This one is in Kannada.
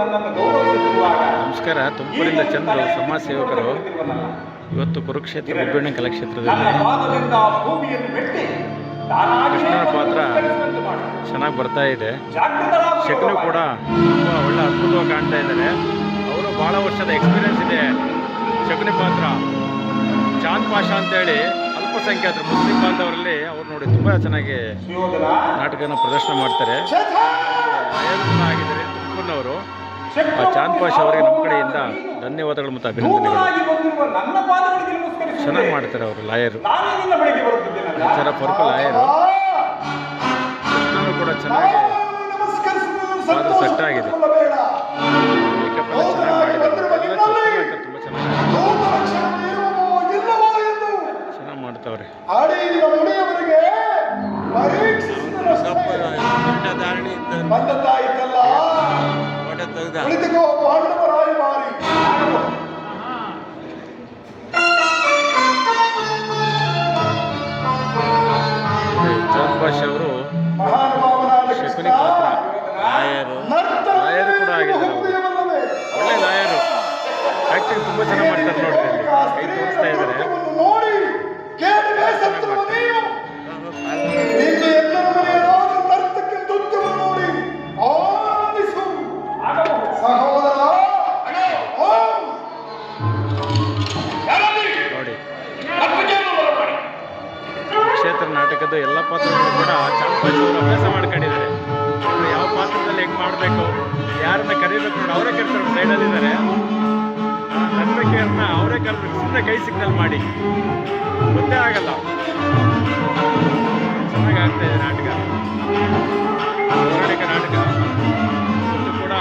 ನಮಸ್ಕಾರ. ತುಮಕೂರಿಂದ ಚಂದ್ರು, ಸಮಾಜ ಸೇವಕರು. ಇವತ್ತು ಕುರುಕ್ಷೇತ್ರ ಗುಬ್ಬಣ್ಣೆ ಕಲಾಕ್ಷೇತ್ರದಲ್ಲಿ ಕೃಷ್ಣನ ಪಾತ್ರ ಚೆನ್ನಾಗಿ ಬರ್ತಾ ಇದೆ. ಶಕುನಿ ಕೂಡ ತುಂಬ ಒಳ್ಳೆ ಅದ್ಭುತವಾಗಿ ಕಾಣ್ತಾ ಇದ್ದಾರೆ. ಅವರು ಭಾಳ ವರ್ಷದ ಎಕ್ಸ್ಪೀರಿಯನ್ಸ್ ಇದೆ. ಶಕುನಿ ಪಾತ್ರ ಚಾಂದ್ ಪಾಷಾ ಅಂತೇಳಿ ಅಲ್ಪಸಂಖ್ಯಾತರು ಮುಸ್ಲಿಂ ಬಾಂಧವರಲ್ಲಿ ಅವ್ರು ನೋಡಿ ತುಂಬ ಚೆನ್ನಾಗಿ ನಾಟಕನ ಪ್ರದರ್ಶನ ಮಾಡ್ತಾರೆ. ಆಗಿದ್ದಾರೆ ತುಮಕೂರಿನವರು. ಚಾಂದ್ ಪಾಷಾ ಅವರಿಗೆ ನಮ್ಮ ಕಡೆಯಿಂದ ಧನ್ಯವಾದಗಳು ಮತ್ತು ಅಭಿನಂದನೆಗಳು. ಚೆನ್ನಾಗಿ ಮಾಡ್ತಾರೆ ಅವರು ಲಾಯರು. ವಿಚಾರ ಪರ್ಕು ಲಾಯರು ಕೂಡ ಚೆನ್ನಾಗಿ ಪಾತ್ರ ಸೆಟ್ ಆಗಿದೆ. ಮೇಕಪ್ ಎಲ್ಲ ಚೆನ್ನಾಗಿ ಮಾಡಿದ್ದಾರೆ. ಎಲ್ಲ ತುಂಬ ಚೆನ್ನಾಗಿ ಮಾಡ್ತಾವ್ರೆ. ಚಾಂದ್ ಪಾಷಾ ಅವರು ಶಕುನಿ ಪಾತ್ರ ಲಾಯರು ಕೂಡ ಆಗಿದ್ದಾರೆ. ಒಳ್ಳೆ ಲಾಯರು. ಆ್ಯಕ್ಟಿಂಗ್ ತುಂಬ ಚೆನ್ನಾಗಿ ಮಾಡ್ತಾರೆ. ನೋಡ್ರಿ ಕೈ ತೋರಿಸ್ತಾ ಇದ್ದಾರೆ. ನೋಡಿ ಕ್ಷೇತ್ರ ನಾಟಕದ ಎಲ್ಲ ಪಾತ್ರಗಳು ಕೂಡ ಚಾಂದ್ ಪಾಷಾ ಅವರು ಅಭ್ಯಾಸ ಮಾಡ್ಕೊಂಡಿದ್ದಾರೆ. ಯಾವ ಪಾತ್ರದಲ್ಲಿ ಹೆಂಗೆ ಮಾಡಬೇಕು, ಯಾರನ್ನ ಕರೀಬೇಕು ನೋಡಿ ಅವರೇ ಕರೀತಾರೆ. ಸೈಡಲ್ಲಿದ್ದಾರೆ ನರ್ಬೇಕೆಯವ್ರನ್ನ ಅವರೇ ಕರೆದ್ಬೇಕು. ಸುಮ್ಮನೆ ಕೈ ಸಿಗ್ನಲ್ ಮಾಡಿ ಗೊತ್ತೇ ಆಗಲ್ಲ. ಚೆನ್ನಾಗಿ ಆಗ್ತಾ ಇದೆ ನಾಟಕ. ಪೌರಾಣಿಕ ನಾಟಕ ಕೂಡ